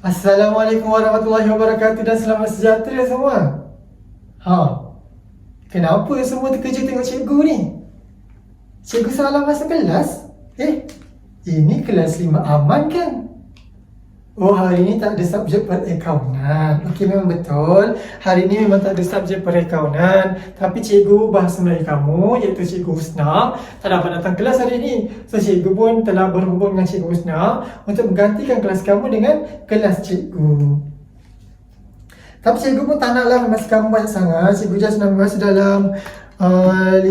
Assalamualaikum warahmatullahi wabarakatuh dan selamat sejahtera semua. Kenapa semua terkejut tengok cikgu ni? Cikgu salah masuk kelas? Ini kelas 5 aman kan? Oh, hari ni tak ada subjek perakaunan. Okey, memang betul. Hari ni memang tak ada subjek perakaunan. Tapi cikgu bahasa Melayu kamu, iaitu Cikgu Husna, tak dapat datang kelas hari ni. So, cikgu pun telah berhubung dengan Cikgu Husna untuk menggantikan kelas kamu dengan kelas cikgu. Tapi cikgu pun tak naklah masa kamu banyak sangat. Cikgu just nak masa dalam 15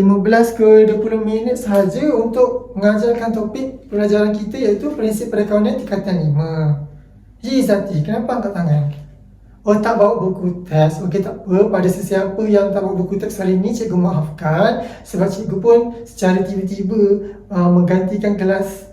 ke 20 minit sahaja untuk mengajarkan topik pelajaran kita, iaitu prinsip perakaunan tingkatan 5. Zati, kenapa angkat tangan? Oh, tak bawa buku teks. Okey, tak apa. Pada sesiapa yang tak bawa buku teks hari ini, cikgu maafkan. Sebab cikgu pun secara tiba-tiba menggantikan kelas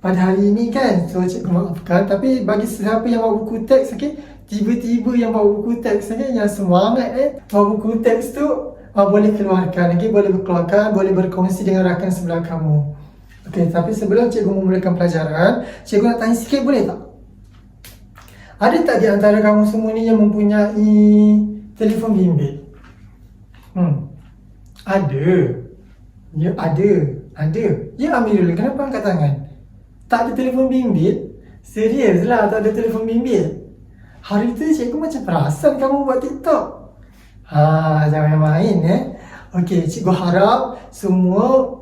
pada hari ini kan. So, cikgu maafkan. Tapi bagi sesiapa yang bawa buku teks, okey, tiba-tiba yang bawa buku teks, okey, yang semangat bawa buku teks tu, boleh keluarkan, okey, boleh berkeluarkan, boleh berkongsi dengan rakan sebelah kamu. Okey, tapi sebelum cikgu memulakan pelajaran, cikgu nak tanya sikit, boleh tak? Ada tak di antara kamu semua ni yang mempunyai telefon bimbit? Ada. Ya, ada. Ya, Amirul, kenapa angkat tangan? Tak ada telefon bimbit? Serius lah, tak ada telefon bimbit? Hari tu cikgu macam perasan kamu buat TikTok. Jangan main Okey, cikgu harap semua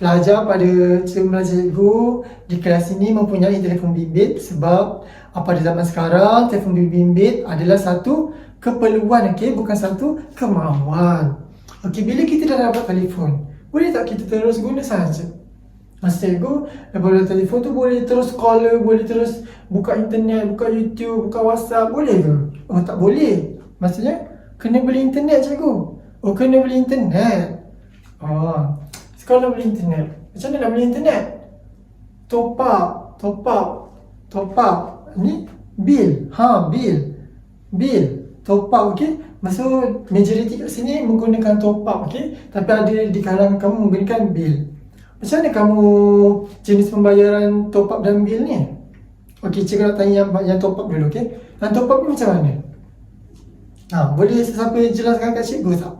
pelajar pada cikgu di kelas ini mempunyai telefon bimbit, sebab pada zaman sekarang telefon bimbit adalah satu keperluan, okey, bukan satu kemahuan. Okey, bila kita dah dapat telefon, boleh tak kita terus guna saja? Cikgu daripada telefon tu boleh terus call, boleh terus buka internet, buka YouTube, buka WhatsApp, boleh ke? Oh, tak boleh. Maksudnya kena beli internet, cikgu. Oh, kena beli internet. Sekolah beli internet. Macam mana nak beli internet? Top up. Ni bil. Bil. Top up, okey. Maksud majoriti kat sini menggunakan top up, okey. Tapi ada di kalangan kamu menggunakan bil. Macam mana kamu jenis pembayaran top up dan bil ni? Okey, cikgu nak tanya yang top up dulu, okey. Yang top up ni macam mana? Boleh sesiapa jelaskan kat cikgu tak?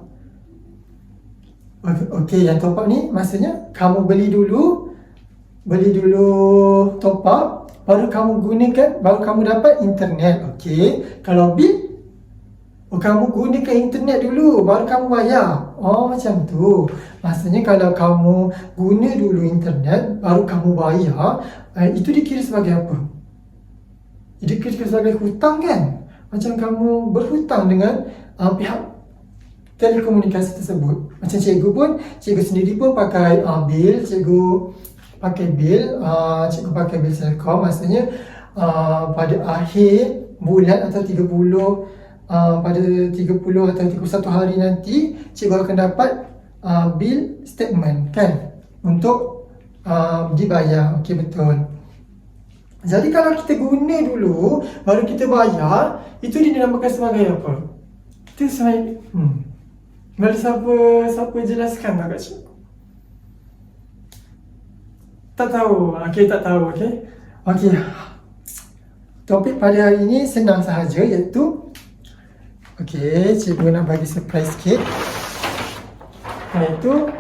Okey, yang top up ni maksudnya kamu beli dulu top up, baru kamu gunakan, baru kamu dapat internet. Okey, kalau bil, kamu gunakan internet dulu, baru kamu bayar. Macam tu. Maksudnya kalau kamu guna dulu internet, baru kamu bayar, itu dikira sebagai apa? Dikira sebagai hutang kan? Macam kamu berhutang dengan pihak telekomunikasi tersebut. Macam cikgu pun, cikgu sendiri pun pakai bil, cikgu pakai bil Celcom. Maksudnya pada akhir bulan atau 30 pada 30 atau 31 hari nanti, cikgu akan dapat bil statement kan, untuk dibayar. Okey, betul. Jadi kalau kita guna dulu baru kita bayar, itu dinamakan sebagai apa? Itu sebagai boleh siapa jelaskan tak kat cikgu? Tak tahu. Okey, tak tahu. Okey. Topik pada hari ini senang sahaja, iaitu cikgu nak bagi surprise sikit. Iaitu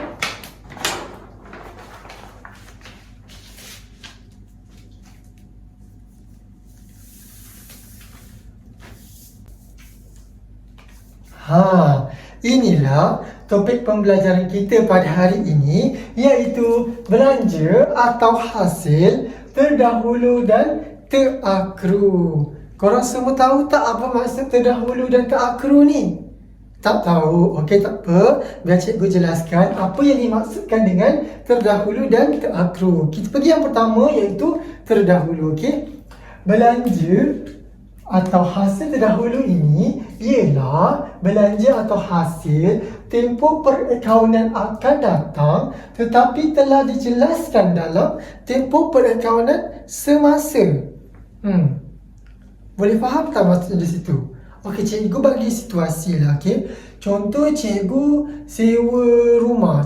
inilah topik pembelajaran kita pada hari ini, iaitu belanja atau hasil terdahulu dan terakhir. Korang semua tahu tak apa maksud terdahulu dan terakhir ni? Tak tahu? Okey, tak apa. Biar cikgu jelaskan apa yang dimaksudkan dengan terdahulu dan terakhir. Kita pergi yang pertama, iaitu terdahulu. Okey, belanja atau hasil terdahulu ini ialah belanja atau hasil tempoh perakaunan akan datang, tetapi telah dijelaskan dalam tempoh perakaunan semasa. Boleh faham tak maksud di situ? Okey, cikgu bagi situasi lah. Okey, contoh cikgu sewa rumah.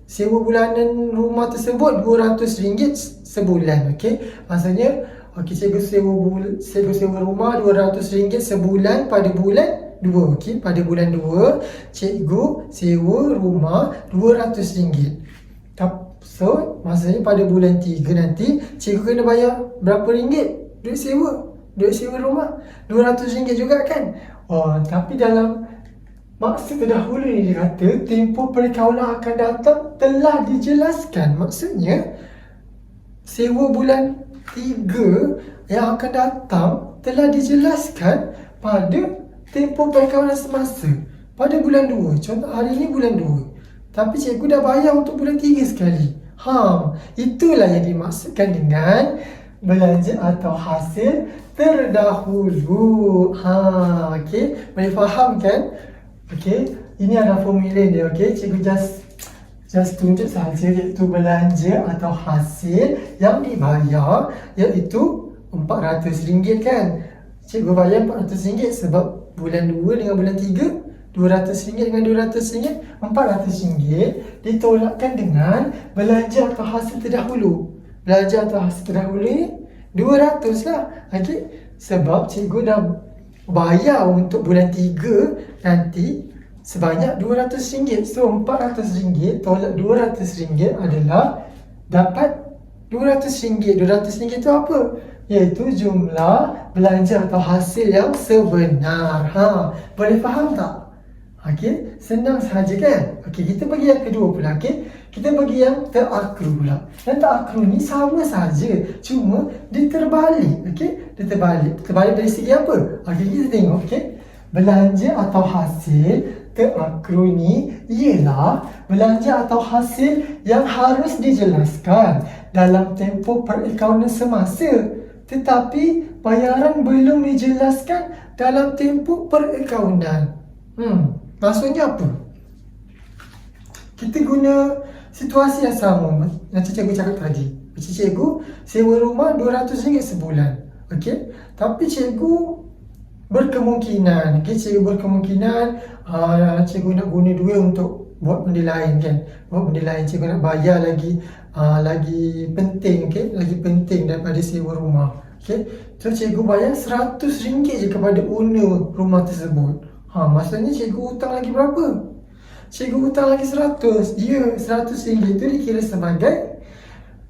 sewa bulanan rumah tersebut RM200 sebulan. Okey, maksudnya cikgu sewa rumah RM200 sebulan pada bulan 2. Okey, pada bulan 2 cikgu sewa rumah RM200. So maksudnya pada bulan 3 nanti cikgu kena bayar berapa ringgit duit sewa rumah? RM200 juga kan? Tapi dalam maksud terdahulu ni dia kata tempoh perkaulan akan datang telah dijelaskan. Maksudnya sewa bulan 3 yang akan datang telah dijelaskan pada tempoh perkaulan semasa pada bulan 2. Contoh hari ni bulan 2, tapi cikgu dah bayar untuk bulan 3 sekali. Itulah yang dimaksudkan dengan belanja atau hasil terdahulu. Okey, boleh faham kan? Okey, ini adalah formula dia. Okey, cikgu just tunjuk sahaja, iaitu belanja atau hasil yang dibayar iaitu RM400 kan. Cikgu bayar RM400 sebab bulan 2 dengan bulan 3 RM200 dengan RM200, RM400 ditolakkan dengan belanja atau hasil terdahulu. Belanja atau hasil terdahulu ni RM200 lah. Okey, sebab cikgu dah bayar untuk bulan 3 nanti sebanyak RM200. So RM400 tolak RM200 adalah dapat RM200. RM200 tu apa? Iaitu jumlah belanja atau hasil yang sebenar. Boleh faham tak? Okey, senang sahaja kan? Okey, kita bagi yang kedua pula. Okey, kita bagi yang terakru pula. Yang terakru ni sama saja, cuma dia terbalik. Okey, dia terbalik. Terbalik dari segi apa? Okey, kita tengok. Okey, belanja atau hasil terakru ni ialah belanja atau hasil yang harus dijelaskan dalam tempoh perakaunan semasa, tetapi bayaran belum dijelaskan dalam tempoh perakaunan. Maksudnya apa? Kita guna situasi yang sama macam cikgu cakap tadi. Macam cikgu sewa rumah RM200 sebulan. Okey, tapi cikgu berkemungkinan, cikgu nak guna duit untuk buat benda lain kan. Buat benda lain, cikgu nak bayar lagi penting, lagi penting daripada sewa rumah. Okey, so cikgu bayar RM100 je kepada owner rumah tersebut. Maksudnya cikgu hutang lagi berapa? Cikgu hutang lagi RM100. Ya, RM100 itu dikira sebagai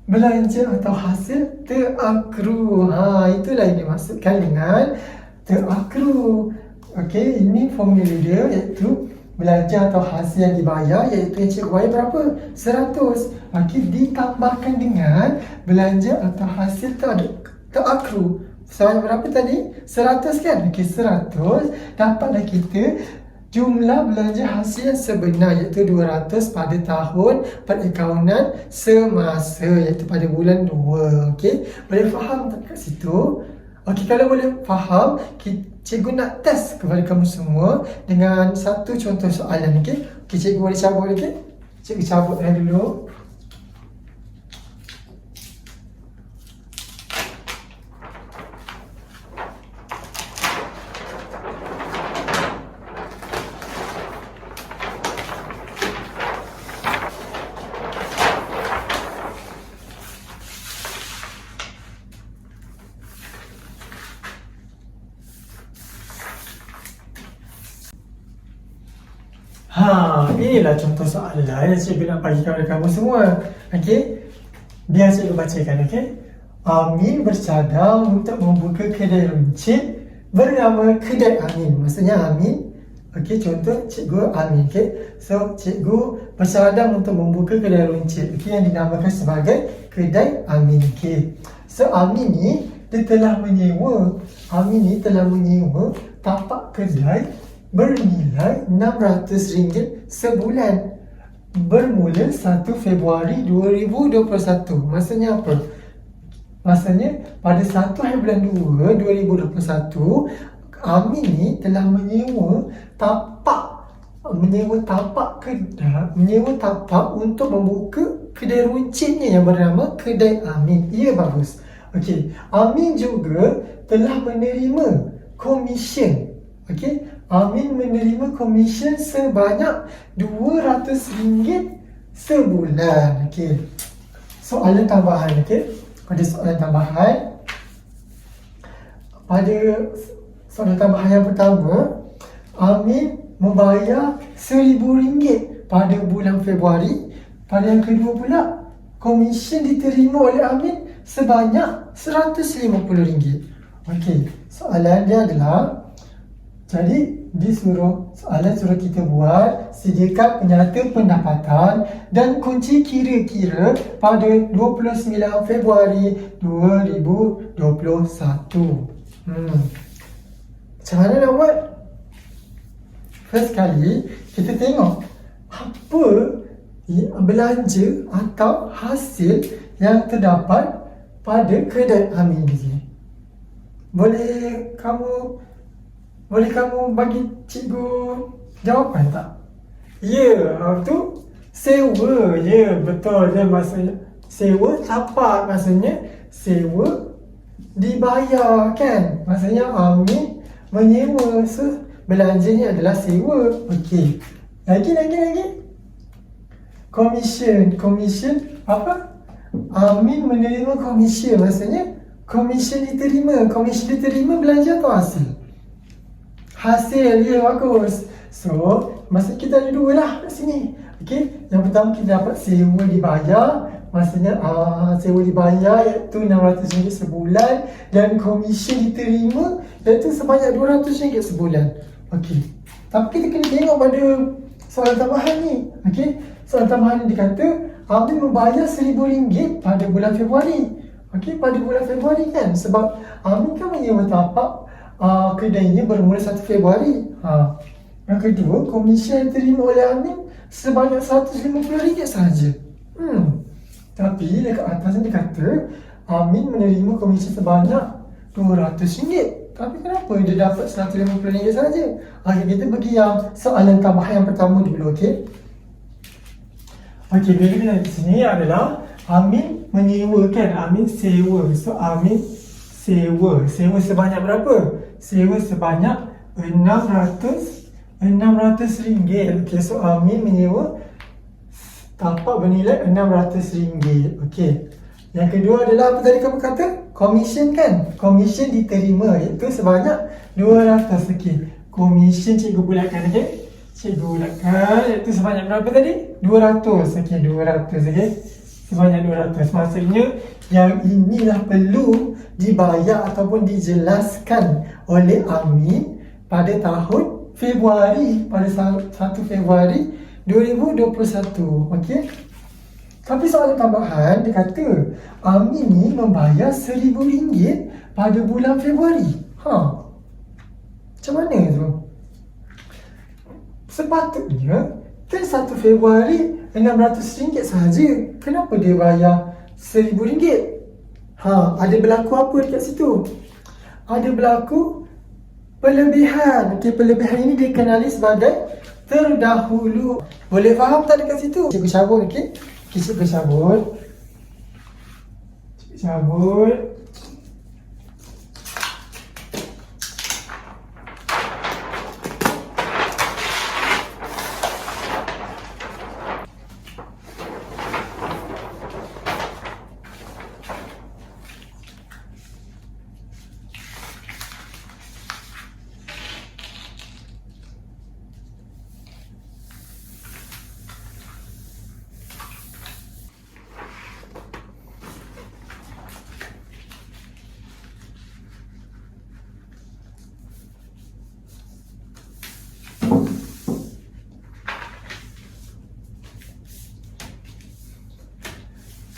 belanja atau hasil terakru. Itulah yang dimaksudkan dengan terakru. Okey, ini formula dia, iaitu belanja atau hasil yang dibayar, iaitu yang cikgu bayar berapa? RM100. Okey, ditambahkan dengan belanja atau hasil terakru. Soalan berapa tadi? RM100 kan? Okey, RM100. Dapatlah kita jumlah belanja hasil yang sebenar, iaitu RM200 pada tahun perakaunan semasa, iaitu pada bulan 2. Okey, boleh faham tak kat situ? Okey, kalau boleh faham, cikgu nak test kepada kamu semua dengan satu contoh soalan. Okey, cikgu boleh cabut. Okey, cikgu cabut dulu. Inilah contoh soalan yang cikgu nak bagi kepada kamu semua. Okey, biar cikgu bacakan. Okey, Amin bercadang untuk membuka kedai runcit bernama Kedai Amin. Maksudnya Amin. Okey, contoh cikgu Amin. Okey, so cikgu bercadang untuk membuka kedai runcit, okey, yang dinamakan sebagai Kedai Amin. Okey, so Amin ni dia telah menyewa. Amin ni telah menyewa tapak kedai bernilai RM600 sebulan bermula 1 Februari 2021. Maksudnya apa? Maksudnya pada 1 hari bulan 2 2021, Amin ni telah menyewa tapak untuk membuka kedai runcitnya yang bernama Kedai Amin. Ya, bagus. Okey, Amin juga telah menerima komisen. Okey, Amin menerima komisen sebanyak RM200 sebulan. Okey. Soalan tambahan, okey. Pada soalan tambahan, pada soalan tambahan yang pertama, Amin membayar RM1,000 pada bulan Februari. Pada yang kedua pula, komisen diterima oleh Amin sebanyak RM150. Okey, soalan dia adalah, jadi soalan suruh kita buat sediakan penyata pendapatan dan kunci kira-kira pada 29 Februari 2021. Macam mana nak buat? First kali, kita tengok apa belanja atau hasil yang terdapat pada kedai Amin di sini. Boleh kamu bagi cikgu jawapan tak? Ya, tu sewa. Ya, betul. Dia maksudnya sewa tapak, maksudnya sewa dibayar kan? Maksudnya Amin menyewa. So, belanjanya adalah sewa. Okey. Lagi. Komisen apa? Amin menerima komisen. Maksudnya komisen diterima belanja atau hasil? Hasil, ya, bagus. So, maksud kita ada dua lah kat sini. Okey, yang pertama kita dapat sewa dibayar. Maksudnya sewa dibayar iaitu RM600 sebulan dan komisen diterima iaitu sebanyak RM200 sebulan. Okey, tapi kita kena tengok pada soalan tambahan ni. Okey, soalan tambahan ni dikata Amin membayar RM1,000 pada bulan Februari. Okey, pada bulan Februari kan, sebab Amin kan menyewa tapak kedainya bermula 1 Februari. Yang kedua, komisen yang diterima oleh Amin sebanyak RM150 sahaja. Tapi dekat atas ni dia kata Amin menerima komisen sebanyak RM200. Tapi kenapa dia dapat RM150 sahaja? Okey, kita pergi yang soalan tambahan yang pertama dulu, okey? Okey, bila kita di sini adalah Amin menyewa kan, Amin sewa. So, Amin sewa sebanyak berapa? Sewa sebanyak RM600. Okey, so Amin menyewa tapak bernilai RM600. Okey. Yang kedua adalah apa tadi kamu kata? Komisen kan? Komisen diterima iaitu sebanyak RM200. Okey. Komisen cikgu bulatkan, okey? Cikgu bulatkan iaitu sebanyak berapa tadi? RM200. Okey, RM200, okey. Sebanyak RM200. Maksudnya yang inilah perlu dibayar ataupun dijelaskan oleh Amin pada tahun Februari, pada 1 Februari 2021. Okey. Tapi soalan tambahan dia kata Amin ni membayar RM1,000 pada bulan Februari. Macam mana tu? Sepatutnya kan 1 Februari RM600 sahaja. Kenapa dia bayar RM1,000? Ada berlaku apa dekat situ? Ada berlaku pelebihan. Okey, pelebihan ini dikenali sebagai terdahulu. Boleh faham tak dekat situ? Cikgu cabut, okey? Okey, cikgu cabut. Cikgu cabut.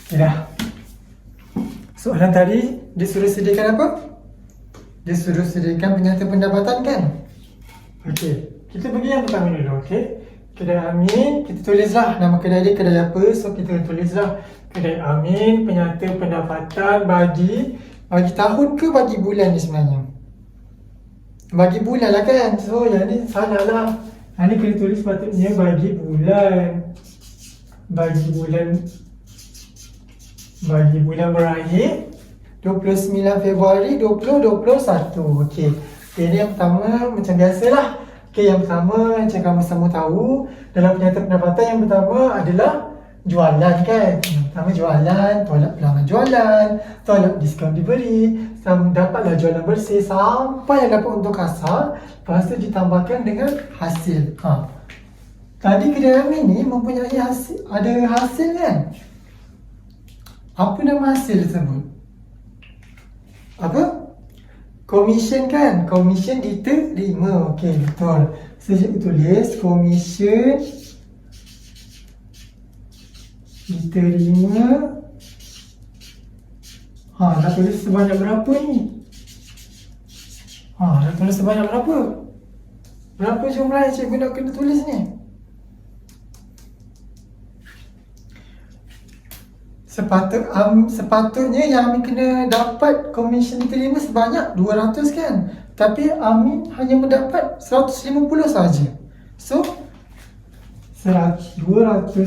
Okay dah. Soalan tadi dia suruh sediakan apa? Dia suruh sediakan penyata pendapatan kan? Okey, kita pergi yang pertama dulu, okey? Kedai Amin, kita tulislah nama kedai dia kedai apa. So kita tulislah kedai Amin penyata pendapatan bagi tahun ke bagi bulan ni sebenarnya? Bagi bulan lah kan? So yang ni salah lah. Yang ni kena tulis patutnya bagi bulan. Bagi bulan berakhir 29 Februari 2021. Okey. Ini yang pertama macam biasalah. Okey, yang pertama macam kamu semua tahu dalam penyata pendapatan yang pertama adalah jualan kan. Yang pertama jualan, tolak pelanggan jualan, tolak diskaun diberi, dapatlah jualan bersih sampai yang dapat untung kasar. Lepas tu ditambahkan dengan hasil. Tadi kedai Amin ni mempunyai hasil, ada hasil kan? Apa nama hasil tersebut? Apa? Komisen kan? Komisen diterima. Okey, betul. Saya tulis komisen diterima. Nak tulis sebanyak berapa ni? Nak tulis sebanyak berapa? Berapa jumlah yang cikgu nak kena tulis ni? Sepatutnya yang Amin kena dapat komisen diterima sebanyak 200 kan? Tapi Amin hanya mendapat 150 saja. So, RM200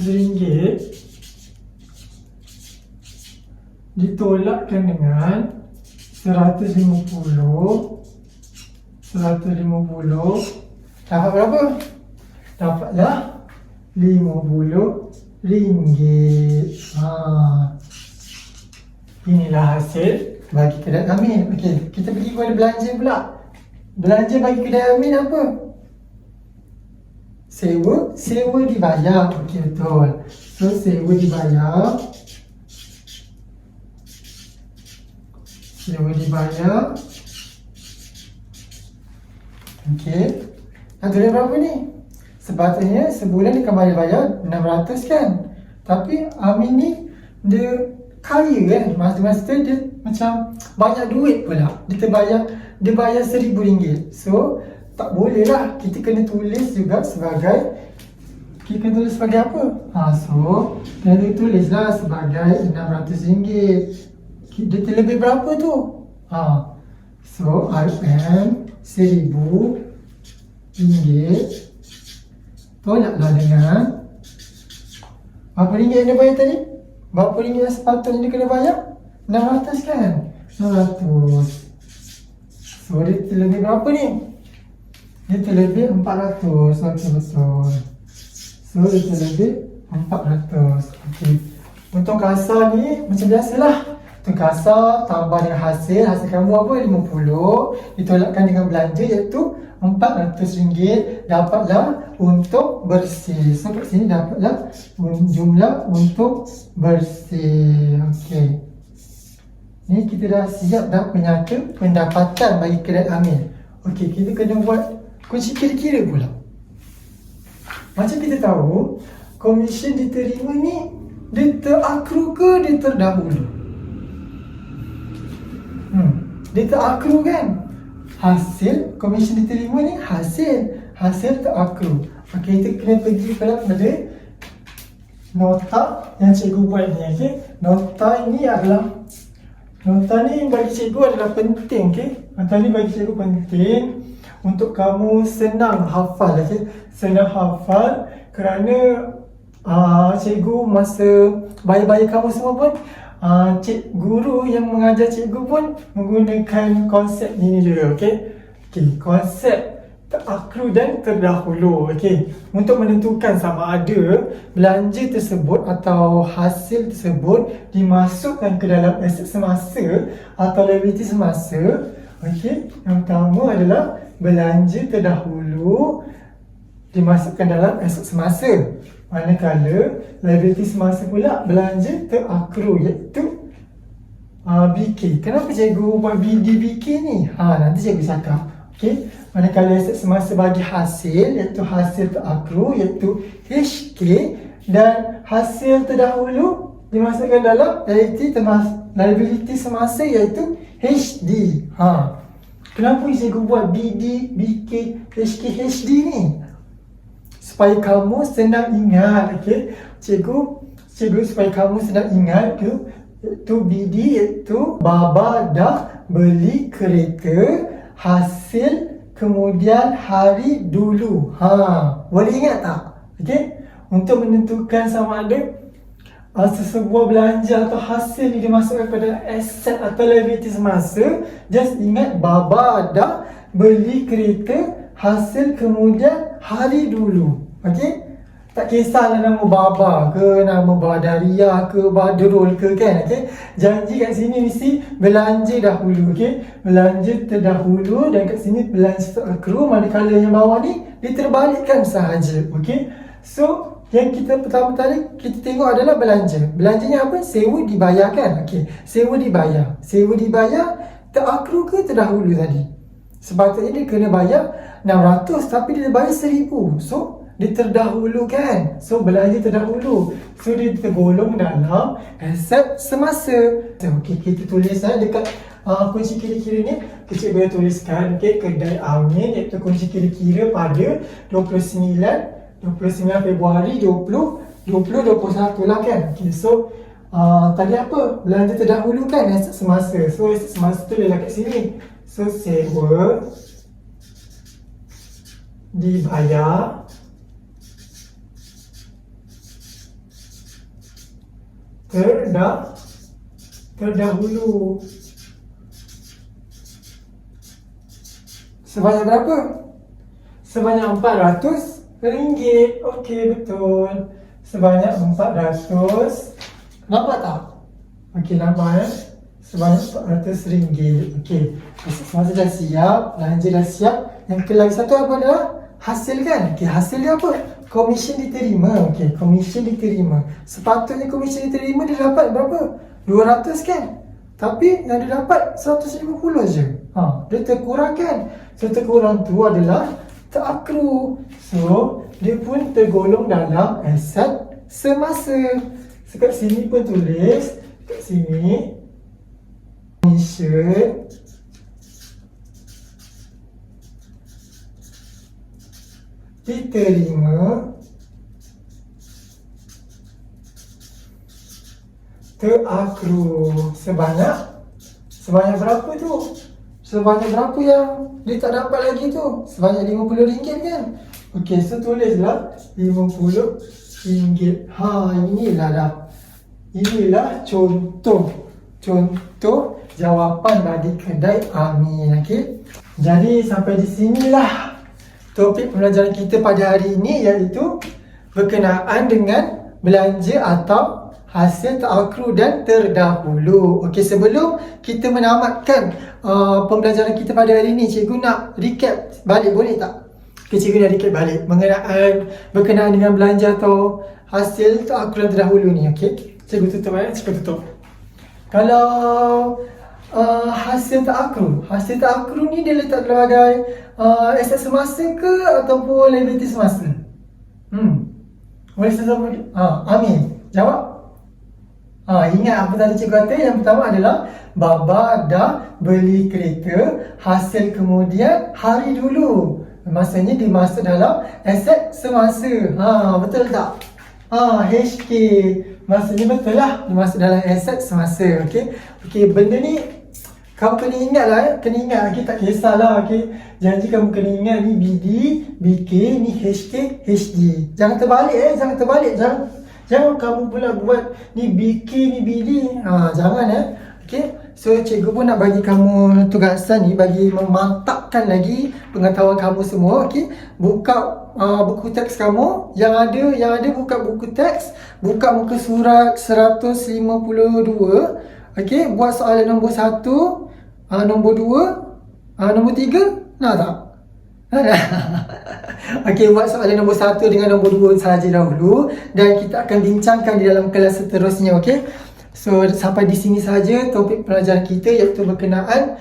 ditolakkan dengan 150. Dapat berapa? Dapatlah RM50. Inilah hasil bagi kedai Amin. Okey, kita pergi kepada belanja pula. Belanja bagi kedai Amin apa? Sewa dibayar. Okey, betul. So, sewa dibayar. Okey. Nak tulis berapa ni? Sepatutnya sebulan dia kembali bayar 600 kan? Tapi Amin ni dia kaya kan? Masa-masa tu dia macam banyak duit pula. Dia bayar RM1,000. So, tak boleh lah. Kita kena tulis juga sebagai, kita kena tulis sebagai apa? So, kita tulislah sebagai RM600. Dia terlebih berapa tu? So, RM1,000 tolaklah dengan berapa ringgit yang dia bayar tadi? Berapa ringgit yang sepatutnya dia kena bayar? 600 kan? 600. So, dia terlebih berapa ni? Dia terlebih 400. Okey, betul. So, dia terlebih 400. Okey. Untuk kasar ni macam biasalah. Untuk kasar tambah dengan hasil kamu apa? 50. Ditolakkan dengan belanja iaitu RM400. Dapatlah untuk bersih. So, kat sini dapatlah jumlah untuk bersih. Okey. Ni kita dah siap dah penyata pendapatan bagi kedai Amin. Okey, kita kena buat kunci kira-kira pula. Macam kita tahu, komisen diterima ni dia terakru ke dia terdahulu? Dia terakru kan? Hasil komisen diterima ni hasil terakru. Okey, kita kena pergi pada nota yang cikgu buat ni. Okey, nota ni bagi cikgu adalah penting. Okey, nota ni bagi cikgu penting untuk kamu senang hafal. Okey, senang hafal kerana cikgu masa bayi-bayi kamu semua pun guru yang mengajar cikgu pun menggunakan konsep ini juga. Okey, konsep terakru dan terdahulu. Okey, untuk menentukan sama ada belanja tersebut atau hasil tersebut dimasukkan ke dalam aset semasa atau liability semasa. Okey, yang pertama adalah belanja terdahulu dimasukkan dalam aset semasa. Manakala liability semasa pula belanja terakru iaitu BK. Kenapa cikgu buat BK ni? Nanti cikgu cakap. Okey, manakala aset semasa bagi hasil iaitu hasil terakru iaitu HK dan hasil terdahulu dimasukkan dalam liability semasa iaitu HD. Kenapa cikgu buat BD, BK, HK, HD ni? Supaya kamu senang ingat. Okey, cikgu supaya kamu senang ingat iaitu BD iaitu Baba dah beli kereta hasil kemudian hari dulu. Boleh ingat tak? Okey, untuk menentukan sama ada sesebuah belanja atau hasil ni dimasukkan kepada aset atau liability semasa, just ingat Baba dah beli kereta hasil kemudian hari dulu. Okey, Tak kisahlah nama Baba ke, nama Badaria ke, Badrul ke kan, okey. Janji kat sini mesti belanja dahulu, okey. Belanja terdahulu dan kat sini belanja terakhiru, manakala yang bawah ni diterbalikkan sahaja, okey. So, yang kita pertama tadi kita tengok adalah belanja. Belanjanya apa? Sewa dibayar kan? Okey. Sewa dibayar. Sewa dibayar terakhiru ke terdahulu tadi? Sepatutnya dia kena bayar 600 tapi dia bayar 1000. So, dia terdahulu kan? So, belanja terdahulu. So, dia tergolong dalam aset semasa. Okey, kita tulis dekat kunci kira-kira ni. Kecil boleh tuliskan, okey, kedai Amin iaitu kunci kira-kira pada 29 Februari 2021 lah kan. Okay, so tadi apa? Belanja terdahulu kan, aset semasa. So aset semasa tu letak kat sini. So sewa dibayar terdahulu. Sebanyak berapa? Sebanyak RM400. Okey, betul. Sebanyak 400. Nampak tak? Okey, nampak sebanyak RM400. Okey. Semasa dah siap, belanja dah siap. Yang lagi satu apa adalah hasil kan? Okey, hasil dia apa? Komisen diterima. Okey, komisen diterima. Sepatutnya komisen diterima dia dapat berapa? 200 kan? Tapi yang dia dapat 150 je. Dia terkurang kan? So terkurang tu adalah terakhiru. So, dia pun tergolong dalam aset semasa. So, kat sini pun tulis, kat sini komisen diterima terakhiru. Sebanyak berapa tu? Sebanyak berapa yang dia tak dapat lagi tu? Sebanyak RM50 kan? Okey, so tulislah RM50. Inilah contoh jawapan bagi kedai Amin. Okey. Jadi sampai di sinilah topik pembelajaran kita pada hari ini, iaitu berkenaan dengan belanja atau hasil terakhiru dan terdahulu. Okey, sebelum kita menamatkan pembelajaran kita pada hari ini, cikgu nak recap balik, boleh tak? Okey, cikgu nak recap balik berkenaan dengan belanja atau hasil terakhiru dan terdahulu ni. Okey, cikgu tutup cikgu tutup. Kalau hasil terakhiru ni dia letak sebagai aset semasa ke ataupun liability semasa? Boleh sesuatu? Amin, jawab. Ingat apa tadi cikgu kata? Yang pertama adalah Baba dah beli kereta, hasil kemudian hari dulu. Maksudnya dimasuk dalam aset semasa. Betul tak? HK. Maksudnya betul lah, dimasuk dalam aset semasa. Okey, benda ni kamu kena ingat lah, okay? Tak kisahlah, okay? Janji kamu kena ingat ni BD, BK, ni HK, HD. Jangan terbalik Jangan kamu pula buat ni BK, ni BD. Jangan Okay. So cikgu pun nak bagi kamu tugasan ni, bagi memantapkan lagi pengetahuan kamu semua. Okay. Buka buku teks kamu. Yang ada buka buku teks, buka muka surat 152. Okay. Buat soalan nombor 1, nombor 2, nombor 3. Nak tak? Okey, buat soalan nombor 1 dengan nombor 2 sahaja dahulu, dan kita akan bincangkan di dalam kelas seterusnya. Okey. So sampai di sini saja topik pelajaran kita, iaitu berkenaan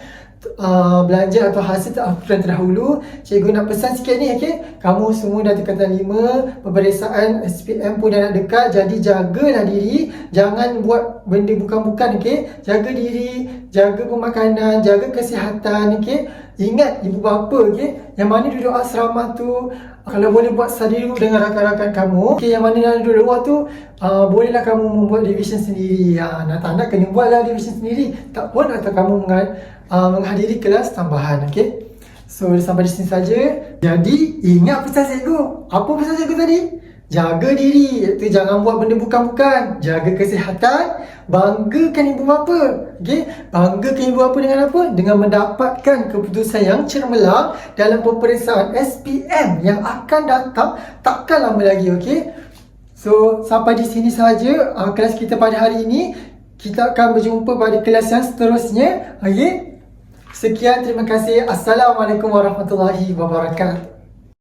belanja atau hasil terakhiru terdahulu. Cikgu nak pesan sikit ni, okey. Kamu semua dah tingkatan 5, peperiksaan SPM pun dah nak dekat, jadi jagalah diri, jangan buat benda bukan-bukan, okey. Jaga diri, jaga pemakanan, jaga kesihatan, okey. Ingat ibu bapa, okey, yang mana duduk asrama tu, kalau boleh buat study group dengan rakan-rakan kamu. Okey, yang mana yang duduk luar tu, bolehlah kamu membuat division sendiri. Nak tak nak kena buatlah division sendiri. Tak pun atau kamu menghadiri kelas tambahan. Okey. So sampai di sini saja. Jadi ingat pesan cikgu. Apa pesan cikgu tadi? Jaga diri, iaitu jangan buat benda bukan-bukan. Jaga kesihatan, banggakan ibu bapa. Okey, banggakan ibu bapa dengan apa? Dengan mendapatkan keputusan yang cemerlang dalam peperiksaan SPM yang akan datang takkan lama lagi, okey? So, sampai di sini sahaja kelas kita pada hari ini. Kita akan berjumpa pada kelas yang seterusnya, okey? Sekian, terima kasih. Assalamualaikum warahmatullahi wabarakatuh.